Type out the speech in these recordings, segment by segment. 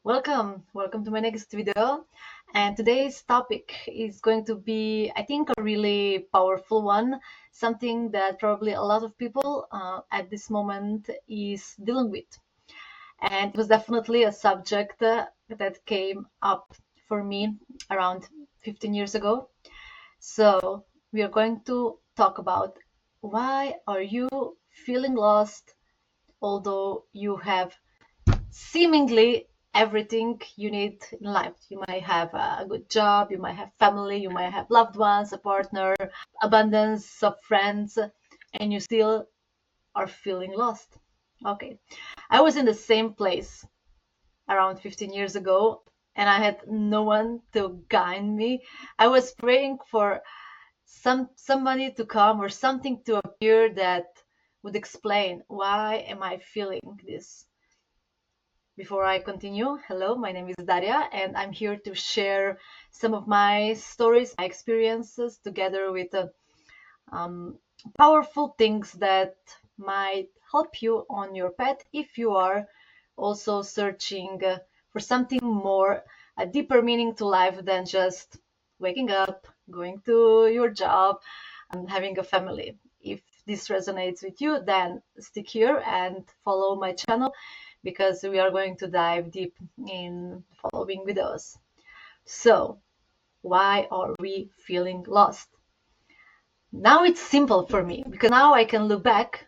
Welcome to my next video. And today's topic is going to be, I think, a really powerful one, something that probably a lot of people at this moment is dealing with. And it was definitely a subject that came up for me around 15 years ago. So we are going to talk about why are you feeling lost, although you have seemingly everything you need in life. You might have a good job, you might have family, you might have loved ones, a partner, abundance of friends, and you still are feeling lost. Okay. I was in the same place around 15 years ago and I had no one to guide me. I was praying for somebody to come or something to appear that would explain why am I feeling this. Before I continue, hello, my name is Daria, and I'm here to share some of my stories, my experiences, together with um, powerful things that might help you on your path if you are also searching for something more, a deeper meaning to life than just waking up, going to your job, and having a family. If this resonates with you, then stick here and follow my channel because we are going to dive deep in following videos. So, why are we feeling lost? Now it's simple for me because now I can look back.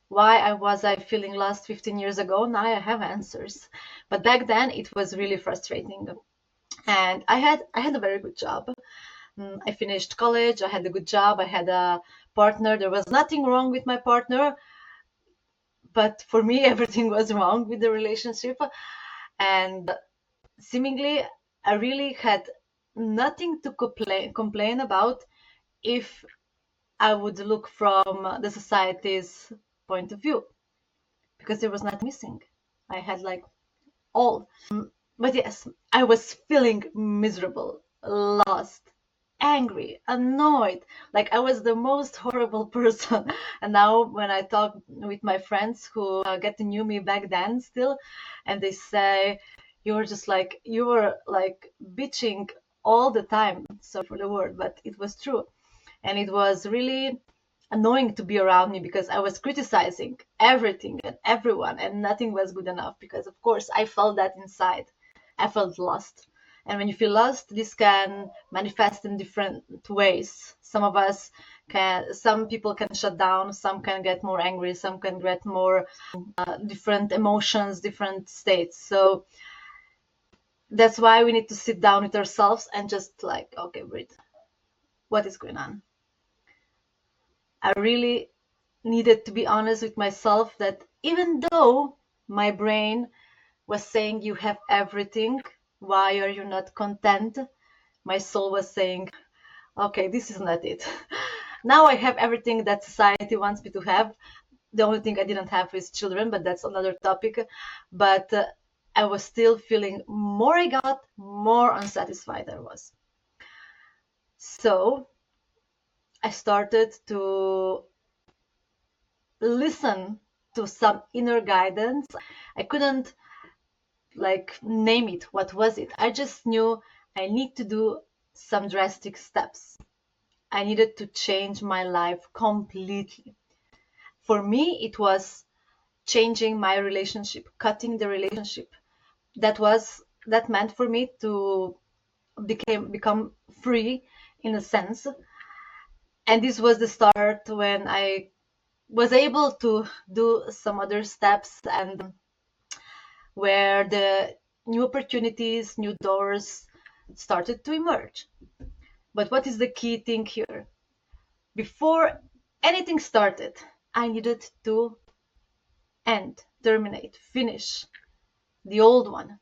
Why was I feeling lost 15 years ago? Now I have answers. But back then it was really frustrating. And I had a very good job. I finished college, I had a good job, I had a partner. There was nothing wrong with my partner, but for me everything was wrong with the relationship. And seemingly I really had nothing to complain about if I would look from the society's point of view, because there was nothing missing. I had like all. But yes, I was feeling miserable, lost, angry, annoyed. Like I was the most horrible person. And now when I talk with my friends who get to know me back then still, and they say, you were like bitching all the time. Sorry for the word, but it was true. And it was really annoying to be around me because I was criticizing everything and everyone, and nothing was good enough because, of course, I felt that inside. I felt lost. And when you feel lost, this can manifest in different ways. Some people can shut down, some can get more angry, some can get more different emotions, different states. So that's why we need to sit down with ourselves and just like, okay, breathe. What is going on? I really needed to be honest with myself that even though my brain was saying you have everything, why are you not content? My soul was saying, okay, this is not it. Now I have everything that society wants me to have. The only thing I didn't have is children, but that's another topic. But I was still feeling more I got, more unsatisfied I was. So I started to listen to some inner guidance. I couldn't like name it. What was it? I just knew I need to do some drastic steps. I needed to change my life completely. For me, it was changing my relationship, cutting the relationship. That meant for me to become free in a sense. And this was the start when I was able to do some other steps and where the new opportunities, new doors started to emerge. But what is the key thing here? Before anything started, I needed to terminate, finish the old one.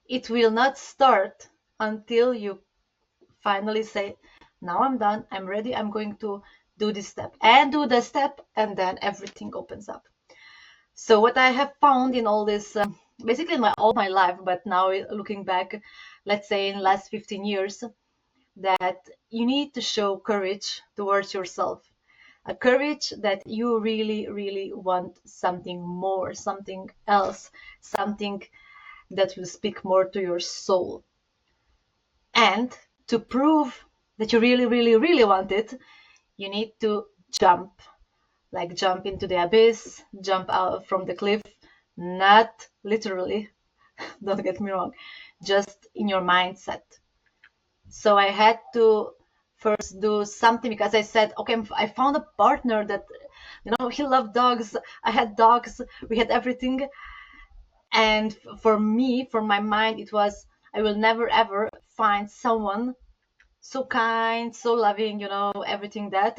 It will not start until you finally say, now I'm done, I'm ready, I'm going to do this step and do the step, and then everything opens up. So what I have found in all this, basically all my life, but now looking back, let's say in the last 15 years, that you need to show courage towards yourself. A courage that you really, really want something more, something else, something that will speak more to your soul. And to prove that you really, really, really want it, you need to jump, like jump into the abyss, jump out from the cliff, not literally, don't get me wrong, just in your mindset. So I had to first do something because I said, okay, I found a partner that, he loved dogs. I had dogs. We had everything. And for me, for my mind, it was, I will never ever find someone so kind, so loving, everything that.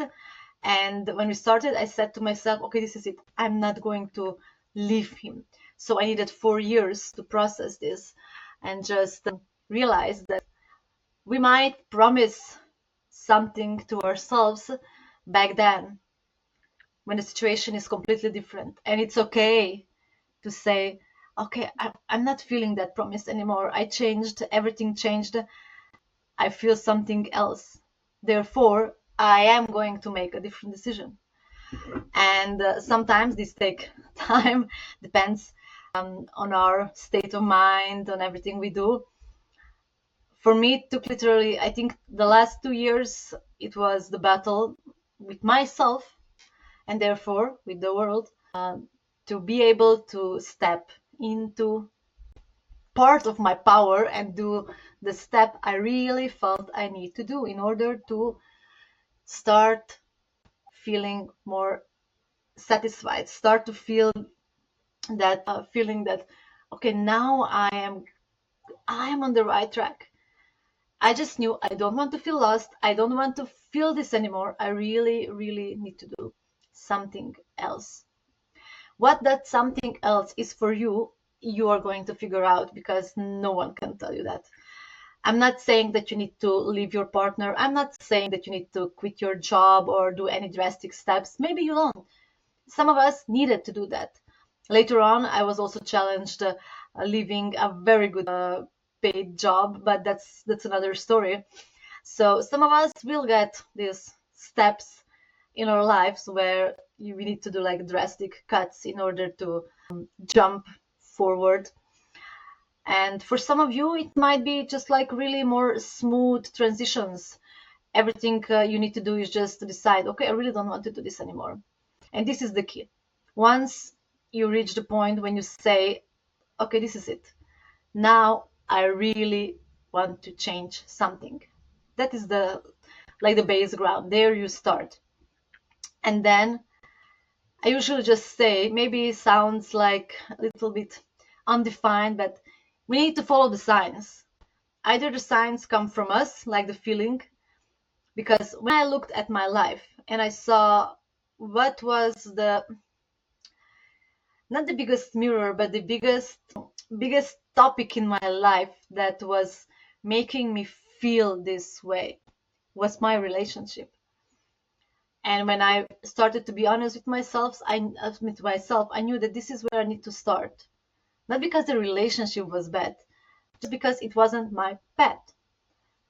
And when we started, I said to myself, okay, this is it. I'm not going to leave him. So I needed 4 years to process this and just realize that we might promise something to ourselves back then when the situation is completely different. And it's okay to say, okay, I'm not feeling that promise anymore. I changed, everything changed. I feel something else. Therefore, I am going to make a different decision. And sometimes this take time, depends on our state of mind, on everything we do. For me, it took literally, I think the last 2 years, it was the battle with myself and therefore with the world, to be able to step into part of my power and do the step I really felt I need to do in order to start feeling more satisfied, start to feel that feeling that, okay, now I am on the right track. I just knew I don't want to feel lost. I don't want to feel this anymore. I really, really need to do something else. What that something else is for you, you are going to figure out because no one can tell you that. I'm not saying that you need to leave your partner. I'm not saying that you need to quit your job or do any drastic steps. Maybe you don't. Some of us needed to do that. Later on, I was also challenged leaving a very good paid job, but that's another story. So some of us will get these steps in our lives where we need to do like drastic cuts in order to jump forward. And for some of you, it might be just like really more smooth transitions. Everything you need to do is just to decide, okay, I really don't want to do this anymore. And this is the key. Once you reach the point when you say, okay, this is it. Now I really want to change something. That is the base ground. There you start. And then I usually just say, maybe it sounds like a little bit undefined, but we need to follow the signs. Either the signs come from us, like the feeling, because when I looked at my life and I saw what was not the biggest mirror, but the biggest topic in my life that was making me feel this way was my relationship. And when I started to be honest with myself, I knew that this is where I need to start. Not because the relationship was bad, just because it wasn't my pet.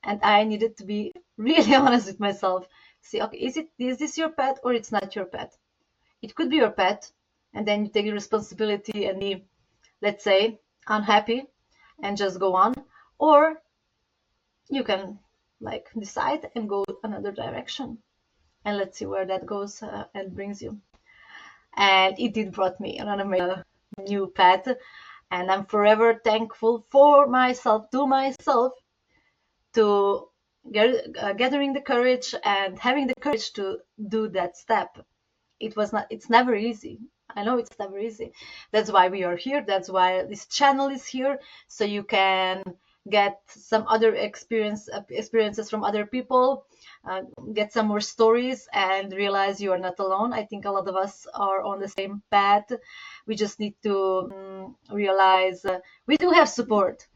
And I needed to be really honest with myself. See, okay, is this your pet or it's not your pet? It could be your pet, and then you take the responsibility and be, let's say, unhappy and just go on. Or you can decide and go another direction. And let's see where that goes and brings you. And it did brought me on a new path. And I'm forever thankful for myself, to myself, to gathering the courage and having the courage to do that step. It's never easy. I know it's never easy. That's why we are here. That's why this channel is here. So you can get some other experiences from other people, get some more stories and realize you are not alone. I think a lot of us are on the same path. We just need to realize we do have support.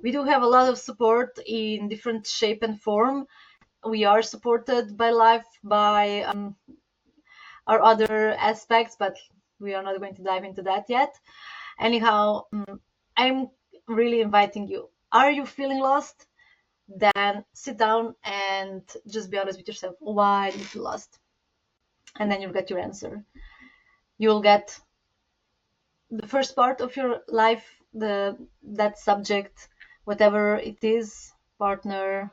We do have a lot of support in different shape and form. We are supported by life, by our other aspects, but we are not going to dive into that yet. Anyhow, I'm really inviting you. Are you feeling lost? Then sit down and just be honest with yourself. Why do you feel lost? And then you'll get your answer. You'll get the first part of your life, the that subject, whatever it is, partner,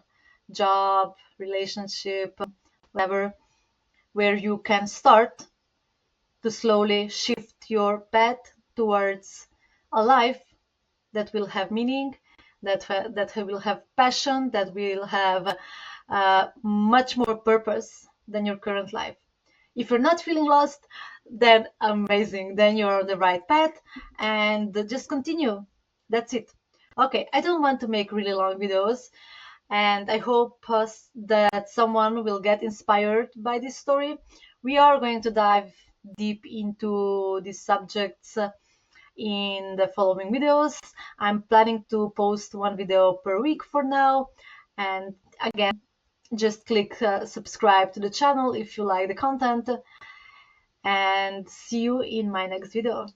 job, relationship, whatever, where you can start to slowly shift your path towards a life that will have meaning, that will have passion, that will have much more purpose than your current life. If you're not feeling lost, then amazing, then you're on the right path, and just continue. That's it. Okay, I don't want to make really long videos, and I hope that someone will get inspired by this story. We are going to dive deep into these subjects in the following videos. I'm planning to post one video per week for now. And again, just click subscribe to the channel if you like the content. And see you in my next video.